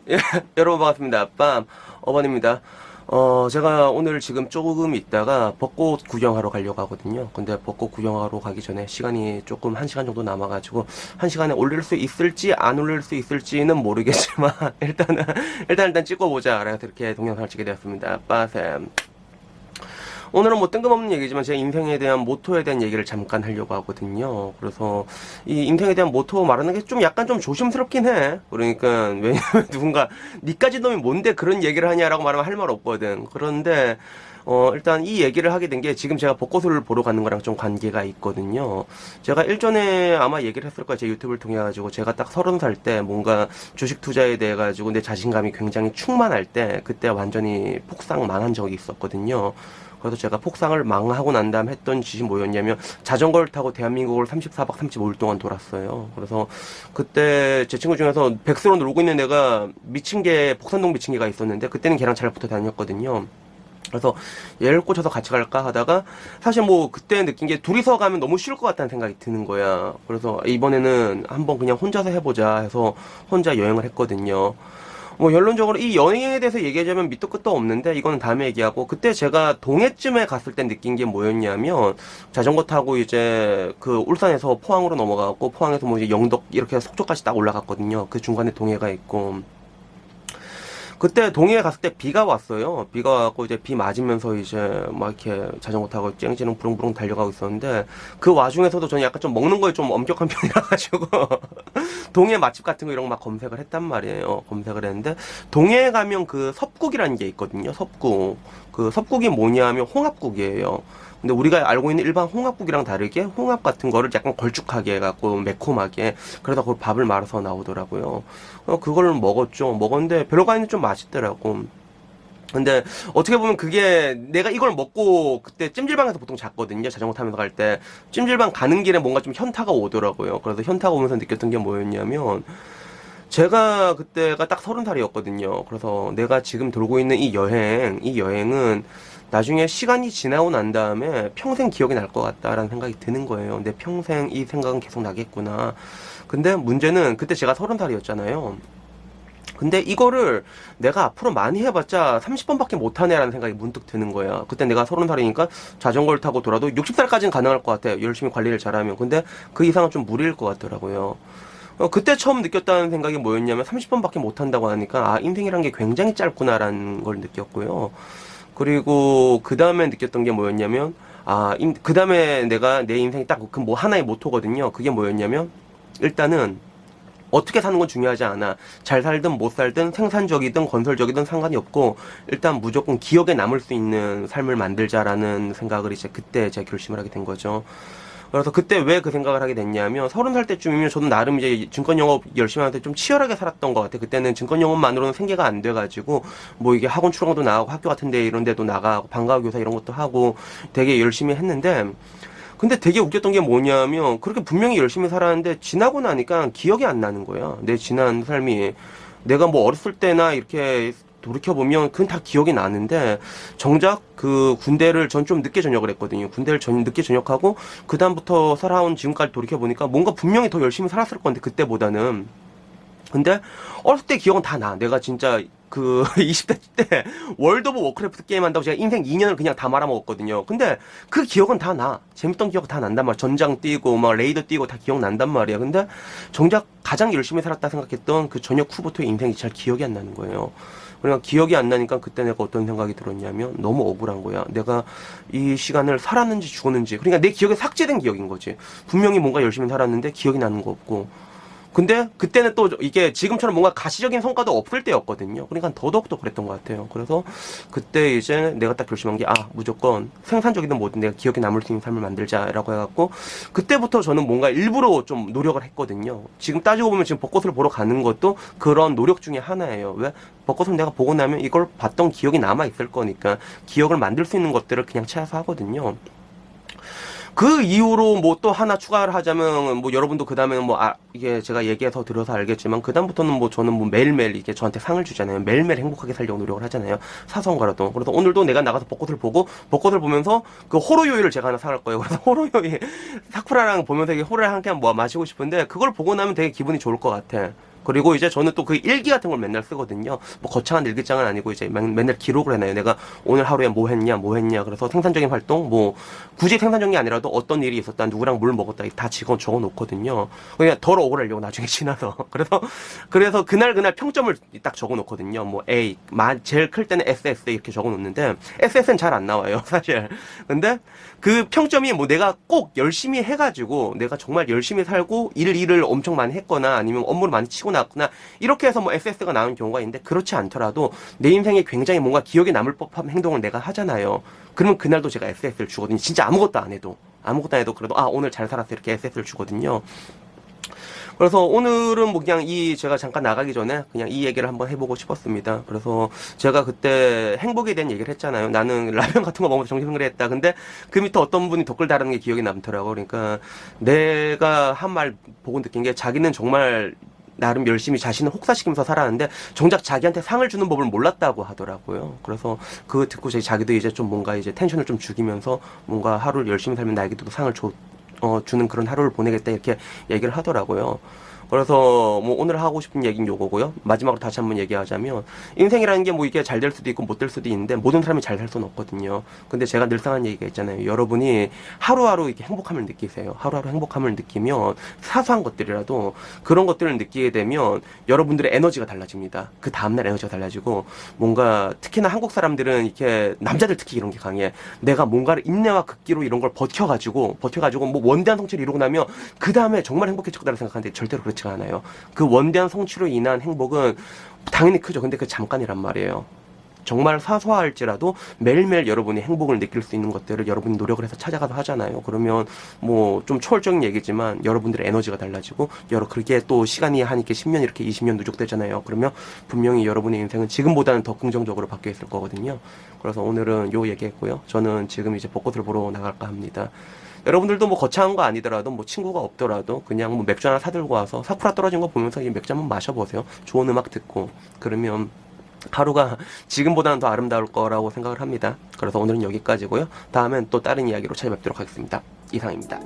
예, 여러분 반갑습니다. 빰 어반입니다. 제가 오늘 지금 조금 있다가 벚꽃 구경하러 가려고 하거든요. 근데 벚꽃 구경하러 가기 전에 시간이 조금 1시간 정도 남아가지고 1시간에 올릴 수 있을지 안 올릴 수 있을지는 모르겠지만 일단 찍어보자. 그래서 이렇게 동영상을 찍게 되었습니다. 빠셈. 오늘은 뭐 뜬금없는 얘기지만 제 인생에 대한 모토에 대한 얘기를 잠깐 하려고 하거든요. 그래서 이 인생에 대한 모토 말하는 게 좀 약간 좀 조심스럽긴 해. 그러니까 왜냐면 누군가 니까지 놈이 뭔데 그런 얘기를 하냐라고 말하면 할 말 없거든. 그런데 일단 이 얘기를 하게 된 게 지금 제가 벚꽃을 보러 가는 거랑 좀 관계가 있거든요. 제가 일전에 아마 얘기를 했을 거예요. 제 유튜브를 통해 가지고 제가 딱 30살 때 뭔가 주식 투자에 대해 가지고 내 자신감이 굉장히 충만할 때 그때 완전히 폭삭 망한 적이 있었거든요. 그래서 제가 폭삭을 망하고 난 다음 했던 짓이 뭐였냐면 자전거를 타고 대한민국을 34박 35일 동안 돌았어요. 그래서 그때 제 친구 중에서 백수로 놀고 있는 애가 미친 개, 복산동 미친 개가 있었는데 그때는 걔랑 잘 붙어 다녔거든요. 그래서 얘를 꽂혀서 같이 갈까 하다가 사실 뭐 그때 느낀 게 둘이서 가면 너무 쉬울 것 같다는 생각이 드는 거야. 그래서 이번에는 한번 그냥 혼자서 해보자 해서 혼자 여행을 했거든요. 뭐 결론적으로 이 여행에 대해서 얘기하자면 밑도 끝도 없는데 이거는 다음에 얘기하고 그때 제가 동해쯤에 갔을 때 느낀 게 뭐였냐면 자전거 타고 이제 그 울산에서 포항으로 넘어가고 포항에서 뭐 이제 영덕 이렇게 속초까지 딱 올라갔거든요. 그 중간에 동해가 있고 그때 동해에 갔을 때 비가 왔어요. 비가 와갖고 이제 비 맞으면서 이제 막 이렇게 자전거 타고 쨍쨍 부릉부릉 달려가고 있었는데 그 와중에서도 저는 약간 좀 먹는 거에 좀 엄격한 편이라 가지고 동해 맛집 같은 거 이런 거 막 검색을 했단 말이에요. 검색을 했는데 동해에 가면 그 섭국이라는 게 있거든요. 섭국. 그 섭국이 뭐냐면 홍합국이에요. 근데 우리가 알고 있는 일반 홍합국이랑 다르게 홍합 같은 거를 약간 걸쭉하게 해갖고 매콤하게 그러다 그 밥을 말아서 나오더라고요. 그걸 먹었죠. 먹었는데 별거아닌데 좀 맛있더라고. 근데 어떻게 보면 그게 내가 이걸 먹고 그때 찜질방에서 보통 잤거든요. 자전거 타면서 갈 때 찜질방 가는 길에 뭔가 좀 현타가 오더라고요. 그래서 현타가 오면서 느꼈던 게 뭐였냐면 제가 그때가 딱 30살이었거든요. 그래서 내가 지금 돌고 있는 이 여행은 나중에 시간이 지나고 난 다음에 평생 기억이 날 것 같다라는 생각이 드는 거예요. 내 평생 이 생각은 계속 나겠구나. 근데 문제는 그때 제가 30살이었잖아요. 근데 이거를 내가 앞으로 많이 해봤자 30번밖에 못하네라는 생각이 문득 드는 거야. 그때 내가 30살이니까 자전거를 타고 돌아도 60살까지는 가능할 것 같아요. 열심히 관리를 잘하면. 근데 그 이상은 좀 무리일 것 같더라고요. 그때 처음 느꼈다는 생각이 뭐였냐면 30번밖에 못한다고 하니까 아 인생이란 게 굉장히 짧구나라는 걸 느꼈고요. 그리고 그 다음에 느꼈던 게 뭐였냐면 그 다음에 내가 내 인생이 딱 그 뭐 하나의 모토거든요. 그게 뭐였냐면 일단은 어떻게 사는 건 중요하지 않아. 잘 살든 못 살든 생산적이든 건설적이든 상관이 없고 일단 무조건 기억에 남을 수 있는 삶을 만들자라는 생각을 이제 그때 제가 결심을 하게 된 거죠. 그래서 그때 왜 그 생각을 하게 됐냐면 30살 때쯤이면 저도 나름 이제 증권 영업 열심히 하는데 좀 치열하게 살았던 것 같아요. 그때는 증권 영업만으로는 생계가 안 돼가지고 뭐 이게 학원 출강도 나가고 학교 같은 데 이런 데도 나가고 방과후 교사 이런 것도 하고 되게 열심히 했는데 근데 되게 웃겼던 게 뭐냐면 그렇게 분명히 열심히 살았는데 지나고 나니까 기억이 안 나는 거야. 내 지난 삶이 내가 뭐 어렸을 때나 이렇게 돌이켜보면 그건 다 기억이 나는데 정작 그 군대를 전 좀 늦게 전역을 했거든요. 군대를 늦게 전역하고 그 다음부터 살아온 지금까지 돌이켜보니까 뭔가 분명히 더 열심히 살았을 건데 그때보다는 근데 어렸을 때 기억은 다 나. 내가 진짜 그 20대 때 월드 오브 워크래프트 게임 한다고 제가 인생 2년을 그냥 다 말아먹었거든요. 근데 그 기억은 다 나. 재밌던 기억 다 난단 말이야. 전장 뛰고 막 레이더 뛰고 다 기억난단 말이야. 근데 정작 가장 열심히 살았다 생각했던 그 전역 후부터의 인생이 잘 기억이 안 나는 거예요. 그러니까 기억이 안 나니까 그때 내가 어떤 생각이 들었냐면 너무 억울한 거야. 내가 이 시간을 살았는지 죽었는지. 그러니까 내 기억에 삭제된 기억인 거지. 분명히 뭔가 열심히 살았는데 기억이 나는 거 없고. 근데 그때는 또 이게 지금처럼 뭔가 가시적인 성과도 없을 때였거든요. 그러니까 더더욱더 그랬던 것 같아요. 그래서 그때 이제 내가 딱 결심한 게 무조건 생산적이든 뭐든 내가 기억에 남을 수 있는 삶을 만들자라고 해갖고 그때부터 저는 뭔가 일부러 좀 노력을 했거든요. 지금 따지고 보면 지금 벚꽃을 보러 가는 것도 그런 노력 중에 하나예요. 왜? 벚꽃을 내가 보고 나면 이걸 봤던 기억이 남아있을 거니까 기억을 만들 수 있는 것들을 그냥 찾아서 하거든요. 그 이후로 뭐 또 하나 추가를 하자면 뭐 여러분도 그 다음에는 뭐 이게 제가 얘기해서 들어서 알겠지만 그 다음부터는 뭐 저는 뭐 매일매일 이게 저한테 상을 주잖아요. 매일매일 행복하게 살려고 노력을 하잖아요. 사소한 거라도. 그래서 오늘도 내가 나가서 벚꽃을 보고 벚꽃을 보면서 그 호로요이를 제가 하나 사갈 거예요. 그래서 호로요이 사쿠라랑 보면서 이게 호를 한 캔 뭐 마시고 싶은데 그걸 보고 나면 되게 기분이 좋을 것 같아. 그리고 이제 저는 또 그 일기 같은 걸 맨날 쓰거든요. 뭐 거창한 일기장은 아니고 이제 맨날 기록을 해놔요. 내가 오늘 하루에 뭐 했냐, 뭐 했냐. 그래서 생산적인 활동, 뭐 굳이 생산적이 아니라도 어떤 일이 있었다, 누구랑 뭘 먹었다 다 적어 놓거든요. 그냥 덜 억울하려고 나중에 지나서. 그래서 그날 평점을 딱 적어 놓거든요. 뭐 A, 제일 클 때는 SS 이렇게 적어 놓는데 SS는 잘 안 나와요, 사실. 근데 그 평점이 뭐 내가 꼭 열심히 해가지고 내가 정말 열심히 살고 일을 엄청 많이 했거나 아니면 업무를 많이 치고 나왔거나 이렇게 해서 뭐 SS가 나오는 경우가 있는데 그렇지 않더라도 내 인생에 굉장히 뭔가 기억에 남을 법한 행동을 내가 하잖아요. 그러면 그날도 제가 SS를 주거든요. 진짜 아무것도 안 해도 그래도 오늘 잘 살았어 이렇게 SS를 주거든요. 그래서 오늘은 뭐 그냥 제가 잠깐 나가기 전에 그냥 이 얘기를 한번 해보고 싶었습니다. 그래서 제가 그때 행복에 대한 얘기를 했잖아요. 나는 라면 같은 거 먹으면서 정신승리를 했다. 근데 그 밑에 어떤 분이 댓글 다루는 게 기억에 남더라고. 그러니까 내가 한 말 보고 느낀 게 자기는 정말 나름 열심히 자신을 혹사시키면서 살았는데 정작 자기한테 상을 주는 법을 몰랐다고 하더라고요. 그래서 그거 듣고 자기도 이제 좀 뭔가 이제 텐션을 좀 죽이면서 뭔가 하루를 열심히 살면 나에게도 상을 주는 그런 하루를 보내겠다 이렇게 얘기를 하더라고요. 그래서 뭐 오늘 하고 싶은 얘기는 요거고요. 마지막으로 다시 한번 얘기하자면 인생이라는 게 뭐 이게 잘 될 수도 있고 못 될 수도 있는데 모든 사람이 잘 살 수는 없거든요. 근데 제가 늘상 한 얘기가 있잖아요. 여러분이 하루하루 이렇게 행복함을 느끼세요. 하루하루 행복함을 느끼면 사소한 것들이라도 그런 것들을 느끼게 되면 여러분들의 에너지가 달라집니다. 그 다음날 에너지가 달라지고 뭔가 특히나 한국 사람들은 이렇게 남자들 특히 이런 게 강해. 내가 뭔가를 인내와 극기로 이런 걸 버텨가지고 뭐 원대한 성취를 이루고 나면 그 다음에 정말 행복해질 거다라고 생각하는데 절대로 그렇지가 않아요. 그 원대한 성취로 인한 행복은 당연히 크죠. 근데 그 잠깐이란 말이에요. 정말 사소할지라도 매일매일 여러분이 행복을 느낄 수 있는 것들을 여러분이 노력을 해서 찾아가서 하잖아요. 그러면 뭐 좀 초월적인 얘기지만 여러분들의 에너지가 달라지고 그렇게 또 시간이 한 이렇게 10년 이렇게 20년 누적되잖아요. 그러면 분명히 여러분의 인생은 지금보다는 더 긍정적으로 바뀌어 있을 거거든요. 그래서 오늘은 요 얘기했고요. 저는 지금 이제 벚꽃을 보러 나갈까 합니다. 여러분들도 뭐 거창한 거 아니더라도 뭐 친구가 없더라도 그냥 뭐 맥주 하나 사들고 와서 사쿠라 떨어진 거 보면서 이 맥주 한번 마셔보세요. 좋은 음악 듣고 그러면 하루가 지금보다는 더 아름다울 거라고 생각을 합니다. 그래서 오늘은 여기까지고요. 다음엔 또 다른 이야기로 찾아뵙도록 하겠습니다. 이상입니다.